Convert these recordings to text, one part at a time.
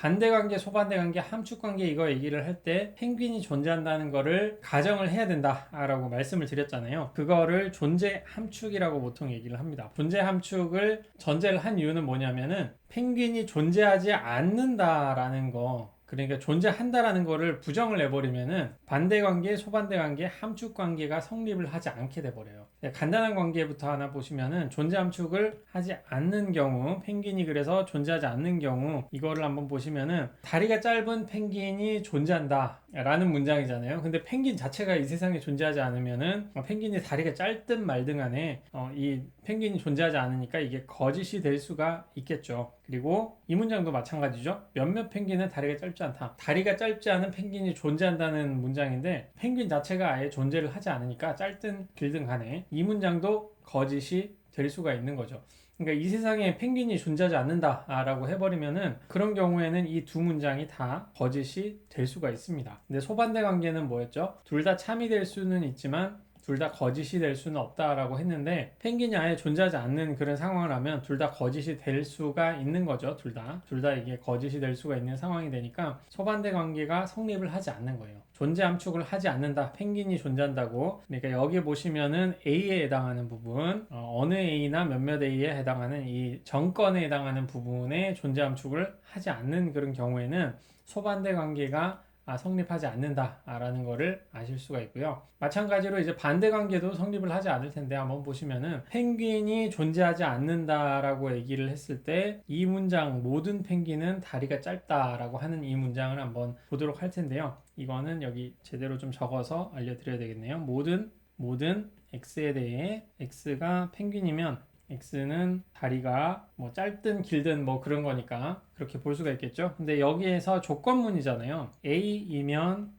반대관계, 소반대관계, 함축관계 이거 얘기를 할 때 펭귄이 존재한다는 거를 가정을 해야 된다라고 말씀을 드렸잖아요. 그거를 존재 함축이라고 보통 얘기를 합니다. 존재 함축을 전제를 한 이유는 뭐냐면은 펭귄이 존재하지 않는다라는 거, 그러니까 존재한다라는 거를 부정을 내버리면은 반대관계, 소반대관계, 함축관계가 성립을 하지 않게 돼버려요. 간단한 관계부터 하나 보시면은 존재 함축을 하지 않는 경우, 펭귄이 그래서 존재하지 않는 경우 이거를 한번 보시면은 다리가 짧은 펭귄이 존재한다 라는 문장이잖아요. 근데 펭귄 자체가 이 세상에 존재하지 않으면은 펭귄이 다리가 짧든 말든 간에 이 펭귄이 존재하지 않으니까 이게 거짓이 될 수가 있겠죠. 그리고 이 문장도 마찬가지죠. 몇몇 펭귄은 다리가 짧지 않다. 다리가 짧지 않은 펭귄이 존재한다는 문장인데 펭귄 자체가 아예 존재를 하지 않으니까 짧든 길든 간에 이 문장도 거짓이 될 수가 있는 거죠. 그러니까 이 세상에 펭귄이 존재하지 않는다라고 해버리면은 그런 경우에는 이 두 문장이 다 거짓이 될 수가 있습니다. 근데 소반대 관계는 뭐였죠? 둘 다 참이 될 수는 있지만 둘 다 거짓이 될 수는 없다라고 했는데 펭귄이 아예 존재하지 않는 그런 상황을 하면 둘 다 거짓이 될 수가 있는 거죠. 둘 다 이게 거짓이 될 수가 있는 상황이 되니까 소반대 관계가 성립을 하지 않는 거예요. 존재 함축을 하지 않는다. 펭귄이 존재한다고. 그러니까 여기 보시면은 A에 해당하는 부분, 어느 A나 몇몇 A에 해당하는 이 정건에 해당하는 부분에 존재 함축을 하지 않는 그런 경우에는 소반대 관계가 성립하지 않는다라는 거를 아실 수가 있고요. 마찬가지로 이제 반대 관계도 성립을 하지 않을 텐데 한번 보시면은 펭귄이 존재하지 않는다라고 얘기를 했을 때 이 문장 모든 펭귄은 다리가 짧다라고 하는 이 문장을 한번 보도록 할 텐데요. 이거는 여기 제대로 좀 적어서 알려드려야 되겠네요. 모든 X에 대해 X가 펭귄이면 X는 다리가 뭐 짧든 길든 뭐 그런 거니까 그렇게 볼 수가 있겠죠. 근데 여기에서 조건문이잖아요. A이면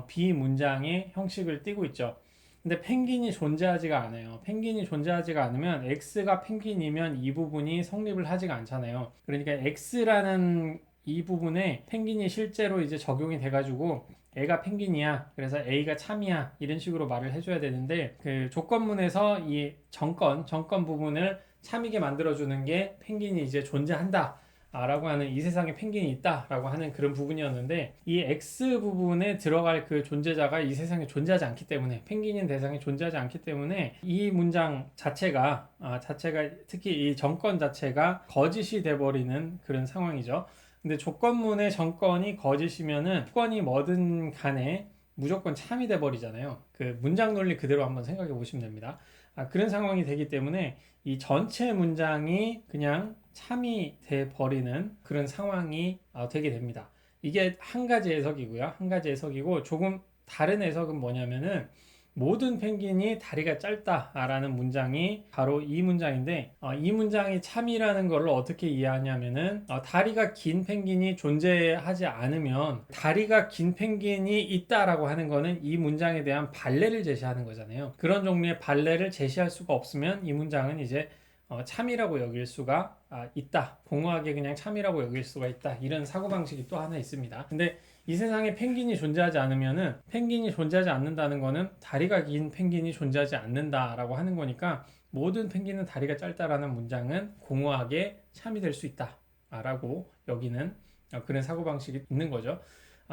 B 문장의 형식을 띠고 있죠. 근데 펭귄이 존재하지가 않아요. 펭귄이 존재하지가 않으면 X가 펭귄이면 이 부분이 성립을 하지가 않잖아요. 그러니까 X라는 이 부분에 펭귄이 실제로 이제 적용이 돼가지고 애가 펭귄이야. 그래서 A가 참이야. 이런 식으로 말을 해줘야 되는데 그 조건문에서 이 정권 부분을 참이게 만들어주는 게 펭귄이 이제 존재한다. 라고 하는 이 세상에 펭귄이 있다 라고 하는 그런 부분이었는데 이 X 부분에 들어갈 그 존재자가 이 세상에 존재하지 않기 때문에 펭귄인 대상에 존재하지 않기 때문에 이 문장 자체가 특히 이 정권 자체가 거짓이 돼버리는 그런 상황이죠. 근데 조건문의 정권이 거짓이면은 조건이 뭐든 간에 무조건 참이 돼 버리잖아요. 그 문장 논리 그대로 한번 생각해 보시면 됩니다. 그런 상황이 되기 때문에 이 전체 문장이 그냥 참이 돼 버리는 그런 상황이 되게 됩니다. 이게 한 가지 해석이고요. 한 가지 해석이고 조금 다른 해석은 뭐냐면은 모든 펭귄이 다리가 짧다라는 문장이 바로 이 문장인데 이 문장이 참이라는 걸 어떻게 이해하냐면은 다리가 긴 펭귄이 존재하지 않으면 다리가 긴 펭귄이 있다라고 하는 거는 이 문장에 대한 반례를 제시하는 거잖아요. 그런 종류의 반례를 제시할 수가 없으면 이 문장은 이제 참이라고 여길 수가 있다. 공허하게 그냥 참이라고 여길 수가 있다. 이런 사고방식이 또 하나 있습니다. 근데 이 세상에 펭귄이 존재하지 않으면은 펭귄이 존재하지 않는다는 거는 다리가 긴 펭귄이 존재하지 않는다라고 하는 거니까 모든 펭귄은 다리가 짧다라는 문장은 공허하게 참이 될 수 있다. 라고 여기는 그런 사고방식이 있는 거죠.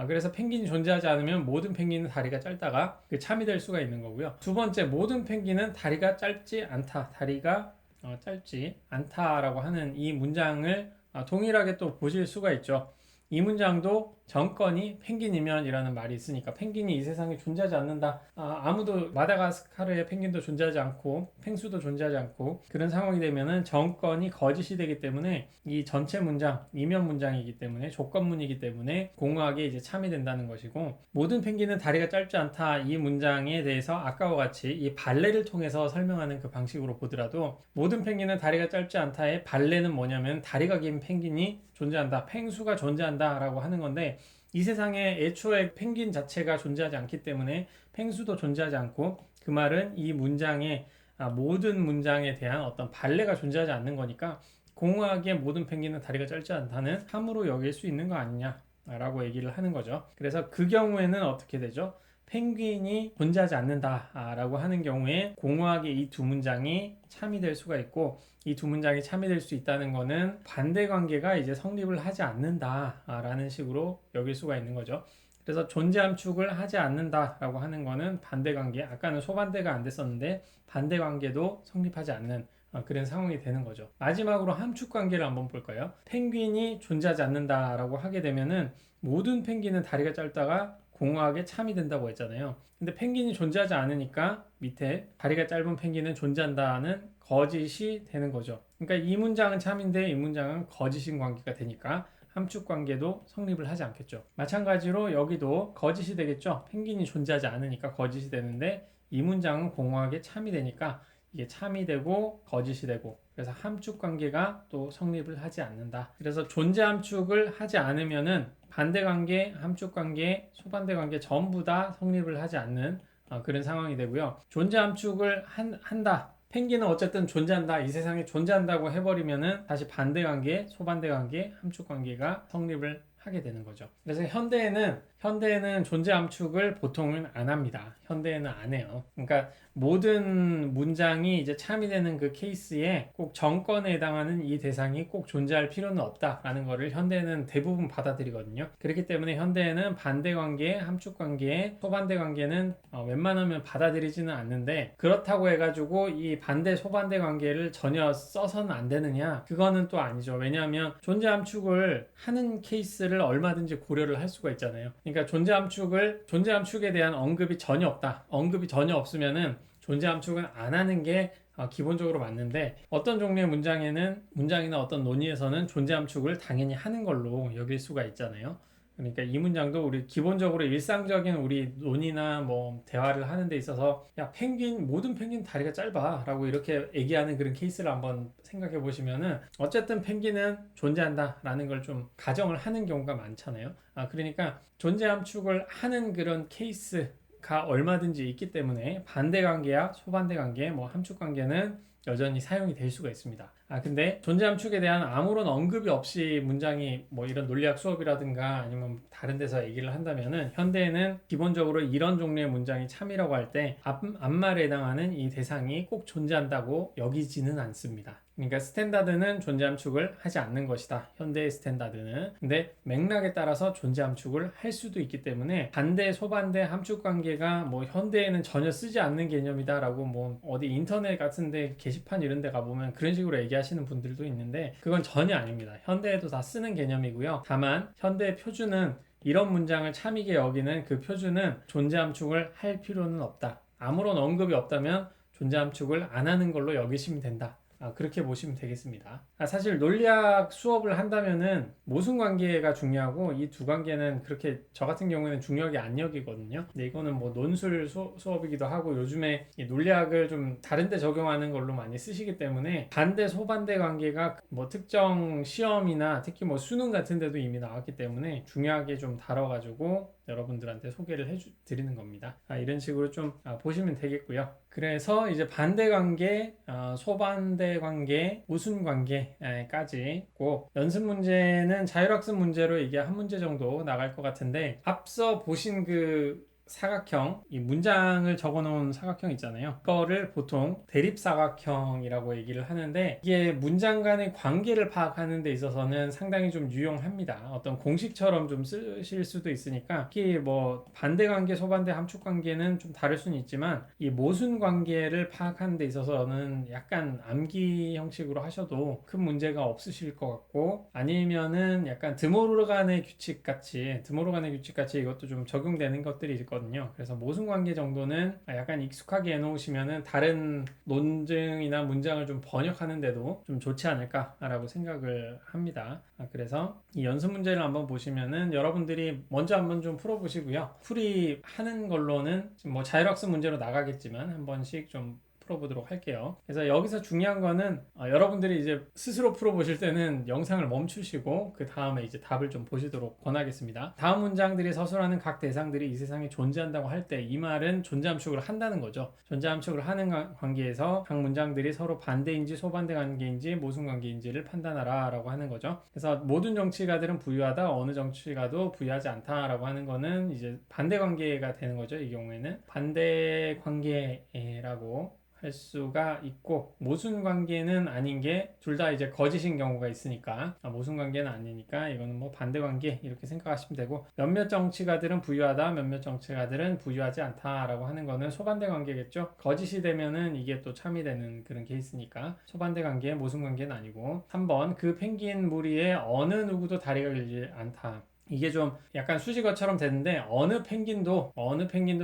그래서 펭귄이 존재하지 않으면 모든 펭귄은 다리가 짧다가 참이 될 수가 있는 거고요. 두 번째, 모든 펭귄은 다리가 짧지 않다. 다리가 짧지 않다라고 하는 이 문장을 동일하게 또 보실 수가 있죠. 이 문장도 정건이 펭귄이면 이라는 말이 있으니까 펭귄이 이 세상에 존재하지 않는다. 아무도 마다가스카르의 펭귄도 존재하지 않고 펭수도 존재하지 않고 그런 상황이 되면은 정건이 거짓이 되기 때문에 이 전체 문장, 이면 문장이기 때문에 조건문이기 때문에 공허하게 이제 참이 된다는 것이고 모든 펭귄은 다리가 짧지 않다. 이 문장에 대해서 아까와 같이 이 발레를 통해서 설명하는 그 방식으로 보더라도 모든 펭귄은 다리가 짧지 않다의 발레는 뭐냐면 다리가 긴 펭귄이 존재한다. 펭수가 존재한다 라고 하는 건데 이 세상에 애초에 펭귄 자체가 존재하지 않기 때문에 펭수도 존재하지 않고 그 말은 이 문장의 모든 문장에 대한 어떤 발레가 존재하지 않는 거니까 공허하게 모든 펭귄은 다리가 짧지 않다는 함으로 여길 수 있는 거 아니냐 라고 얘기를 하는 거죠. 그래서 그 경우에는 어떻게 되죠? 펭귄이 존재하지 않는다라고 하는 경우에 공허하게 이 두 문장이 참이될 수가 있고, 이 두 문장이 참이될 수 있다는 것은 반대 관계가 이제 성립을 하지 않는다라는 식으로 여길 수가 있는 거죠. 그래서 존재 함축을 하지 않는다라고 하는 것은 반대 관계, 아까는 소반대가 안 됐었는데 반대 관계도 성립하지 않는 그런 상황이 되는 거죠. 마지막으로 함축 관계를 한번 볼까요? 펭귄이 존재하지 않는다라고 하게 되면은 모든 펭귄은 다리가 짧다가 공허하게 참이 된다고 했잖아요. 근데 펭귄이 존재하지 않으니까 밑에 다리가 짧은 펭귄은 존재한다는 거짓이 되는 거죠. 그러니까 이 문장은 참인데 이 문장은 거짓인 관계가 되니까 함축 관계도 성립을 하지 않겠죠. 마찬가지로 여기도 거짓이 되겠죠. 펭귄이 존재하지 않으니까 거짓이 되는데 이 문장은 공허하게 참이 되니까 이게 참이 되고 거짓이 되고, 그래서 함축 관계가 또 성립을 하지 않는다. 그래서 존재 함축을 하지 않으면은 반대 관계, 함축 관계, 소반대 관계 전부 다 성립을 하지 않는 그런 상황이 되고요. 존재 함축을 한다. 펭귄은 어쨌든 존재한다. 이 세상에 존재한다고 해버리면은 다시 반대 관계, 소반대 관계, 함축 관계가 성립을 하게 되는 거죠. 그래서 현대에는 존재 함축을 보통은 안 합니다. 현대에는 안 해요. 그러니까 모든 문장이 이제 참이 되는 그 케이스에 꼭 정권에 해당하는 이 대상이 꼭 존재할 필요는 없다라는 거를 현대에는 대부분 받아들이거든요. 그렇기 때문에 현대에는 반대 관계, 함축 관계, 소반대 관계는 웬만하면 받아들이지는 않는데, 그렇다고 해가지고 이 반대 소반대 관계를 전혀 써서는 안 되느냐? 그거는 또 아니죠. 왜냐하면 존재 함축을 하는 케이스를 얼마든지 고려를 할 수가 있잖아요. 그러니까 존재 함축에 대한 언급이 전혀 없다. 언급이 전혀 없으면은 존재 함축은 안 하는 게 기본적으로 맞는데, 어떤 종류의 문장이나 어떤 논의에서는 존재 함축을 당연히 하는 걸로 여길 수가 있잖아요. 그러니까 이 문장도 우리 기본적으로 일상적인 우리 논의나 뭐 대화를 하는 데 있어서 야, 모든 펭귄 다리가 짧아 라고 이렇게 얘기하는 그런 케이스를 한번 생각해 보시면은 어쨌든 펭귄은 존재한다 라는 걸 좀 가정을 하는 경우가 많잖아요. 그러니까 존재 함축을 하는 그런 케이스가 얼마든지 있기 때문에 반대 관계야 소반대 관계, 뭐 함축 관계는 여전히 사용이 될 수가 있습니다. 근데 존재 함축에 대한 아무런 언급이 없이 문장이 뭐 이런 논리학 수업이라든가 아니면 다른 데서 얘기를 한다면은 현대에는 기본적으로 이런 종류의 문장이 참이라고 할 때 앞말에 해당하는 이 대상이 꼭 존재한다고 여기지는 않습니다. 그러니까 스탠다드는 존재 함축을 하지 않는 것이다. 현대의 스탠다드는. 근데 맥락에 따라서 존재 함축을 할 수도 있기 때문에 반대, 소반대, 함축 관계가 뭐 현대에는 전혀 쓰지 않는 개념이다라고 뭐 어디 인터넷 같은데 게시판 이런 데 가보면 그런 식으로 얘기하시는 분들도 있는데 그건 전혀 아닙니다. 현대에도 다 쓰는 개념이고요. 다만 현대의 표준은 이런 문장을 참이게 여기는 그 표준은 존재 함축을 할 필요는 없다. 아무런 언급이 없다면 존재 함축을 안 하는 걸로 여기시면 된다. 그렇게 보시면 되겠습니다. 사실 논리학 수업을 한다면은 모순 관계가 중요하고 이 두 관계는 그렇게 저 같은 경우에는 중요하게 안 여기거든요. 근데 이거는 뭐 논술 수업이기도 하고 요즘에 이 논리학을 좀 다른 데 적용하는 걸로 많이 쓰시기 때문에 반대 소반대 관계가 뭐 특정 시험이나 특히 뭐 수능 같은 데도 이미 나왔기 때문에 중요하게 좀 다뤄가지고 여러분들한테 소개를 드리는 겁니다. 이런 식으로 좀 보시면 되겠고요. 그래서 이제 반대 관계, 소반대 관계, 모순 관계까지 꼭 연습 문제는 자율학습 문제로 이게 한 문제 정도 나갈 것 같은데, 앞서 보신 그 사각형, 이 문장을 적어 놓은 사각형 있잖아요. 그거를 보통 대립사각형이라고 얘기를 하는데 이게 문장 간의 관계를 파악하는 데 있어서는 상당히 좀 유용합니다. 어떤 공식처럼 좀 쓰실 수도 있으니까 특히 뭐 반대 관계, 소반대, 함축 관계는 좀 다를 수는 있지만 이 모순 관계를 파악하는 데 있어서는 약간 암기 형식으로 하셔도 큰 문제가 없으실 것 같고, 아니면은 약간 드모르간의 규칙 같이 이것도 좀 적용되는 것들이 있거든요. 그래서 모순 관계 정도는 약간 익숙하게 해놓으시면은 다른 논증이나 문장을 좀 번역하는데도 좀 좋지 않을까라고 생각을 합니다. 그래서 이 연습 문제를 한번 보시면은 여러분들이 먼저 한번 좀 풀어보시고요. 풀이하는 걸로는 뭐 자율학습 문제로 나가겠지만 한 번씩 좀 풀어보도록 할게요. 그래서 여기서 중요한 거는 여러분들이 이제 스스로 풀어보실 때는 영상을 멈추시고 그 다음에 이제 답을 좀 보시도록 권하겠습니다. 다음 문장들이 서술하는 각 대상들이 이 세상에 존재한다고 할 때 이 말은 존재함축을 한다는 거죠. 존재함축을 하는 관계에서 각 문장들이 서로 반대인지 소반대 관계인지 모순 관계인지를 판단하라 라고 하는 거죠. 그래서 모든 정치가들은 부유하다, 어느 정치가도 부유하지 않다 라고 하는 거는 이제 반대 관계가 되는 거죠. 이 경우에는 반대 관계라고 할 수가 있고, 모순 관계는 아닌 게 둘 다 이제 거짓인 경우가 있으니까 모순 관계는 아니니까 이거는 뭐 반대 관계 이렇게 생각하시면 되고, 몇몇 정치가들은 부유하다, 몇몇 정치가들은 부유하지 않다라고 하는 거는 소반대 관계겠죠. 거짓이 되면은 이게 또 참이 되는 그런 케이스니까 소반대 관계, 모순 관계는 아니고. 3번, 그 펭귄 무리에 어느 누구도 다리가 길지 않다. 이게 좀 약간 수식어처럼 되는데 어느 펭귄도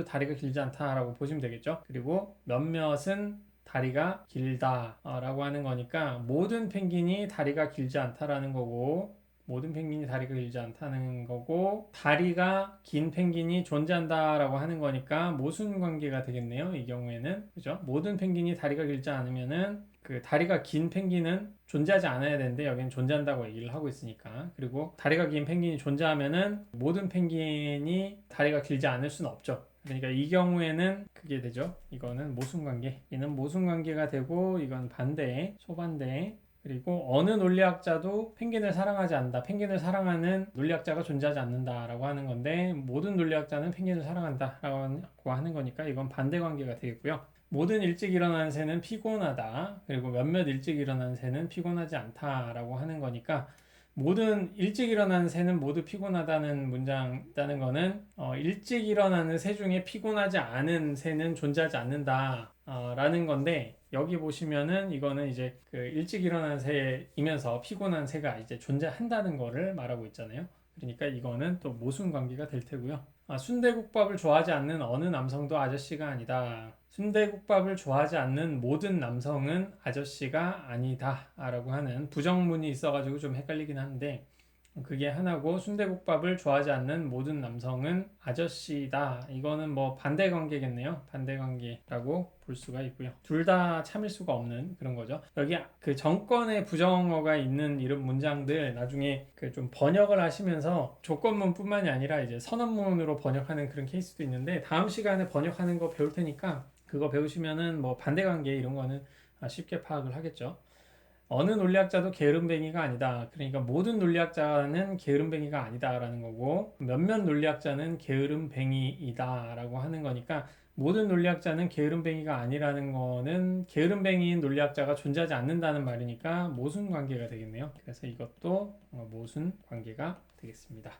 다리가 길지 않다라고 보시면 되겠죠. 그리고 몇몇은 다리가 길다라고 하는 거니까 모든 펭귄이 다리가 길지 않다라는 거고, 모든 펭귄이 다리가 길지 않다는 거고, 다리가 긴 펭귄이 존재한다라고 하는 거니까 모순 관계가 되겠네요. 이 경우에는 그죠? 모든 펭귄이 다리가 길지 않으면은 그 다리가 긴 펭귄은 존재하지 않아야 되는데 여기는 존재한다고 얘기를 하고 있으니까. 그리고 다리가 긴 펭귄이 존재하면은 모든 펭귄이 다리가 길지 않을 수는 없죠. 그러니까 이 경우에는 그게 되죠. 이거는 모순관계. 이는 모순관계가 되고, 이건 반대, 소반대. 그리고 어느 논리학자도 펭귄을 사랑하지 않는다. 펭귄을 사랑하는 논리학자가 존재하지 않는다라고 하는 건데, 모든 논리학자는 펭귄을 사랑한다라고 하는 거니까 이건 반대 관계가 되겠고요. 모든 일찍 일어나는 새는 피곤하다. 그리고 몇몇 일찍 일어나는 새는 피곤하지 않다라고 하는 거니까, 모든 일찍 일어나는 새는 모두 피곤하다는 문장 있다는 거는 일찍 일어나는 새 중에 피곤하지 않은 새는 존재하지 않는다 라는 건데, 여기 보시면은 이거는 이제 그 일찍 일어나는 새이면서 피곤한 새가 이제 존재한다는 거를 말하고 있잖아요. 그러니까 이거는 또 모순 관계가 될 테고요. 순대국밥을 좋아하지 않는 어느 남성도 아저씨가 아니다. 순대국밥을 좋아하지 않는 모든 남성은 아저씨가 아니다 라고 하는 부정문이 있어가지고 좀 헷갈리긴 한데, 그게 하나고, 순대국밥을 좋아하지 않는 모든 남성은 아저씨다. 이거는 뭐 반대 관계겠네요. 반대 관계라고 볼 수가 있고요. 둘 다 참을 수가 없는 그런 거죠. 여기 그 정권의 부정어가 있는 이런 문장들 나중에 그 좀 번역을 하시면서 조건문뿐만이 아니라 이제 선언문으로 번역하는 그런 케이스도 있는데, 다음 시간에 번역하는 거 배울 테니까 그거 배우시면은 뭐 반대 관계 이런 거는 쉽게 파악을 하겠죠. 어느 논리학자도 게으름뱅이가 아니다. 그러니까 모든 논리학자는 게으름뱅이가 아니다라는 거고, 몇몇 논리학자는 게으름뱅이이다 라고 하는 거니까, 모든 논리학자는 게으름뱅이가 아니라는 거는 게으름뱅이인 논리학자가 존재하지 않는다는 말이니까 모순 관계가 되겠네요. 그래서 이것도 모순 관계가 되겠습니다.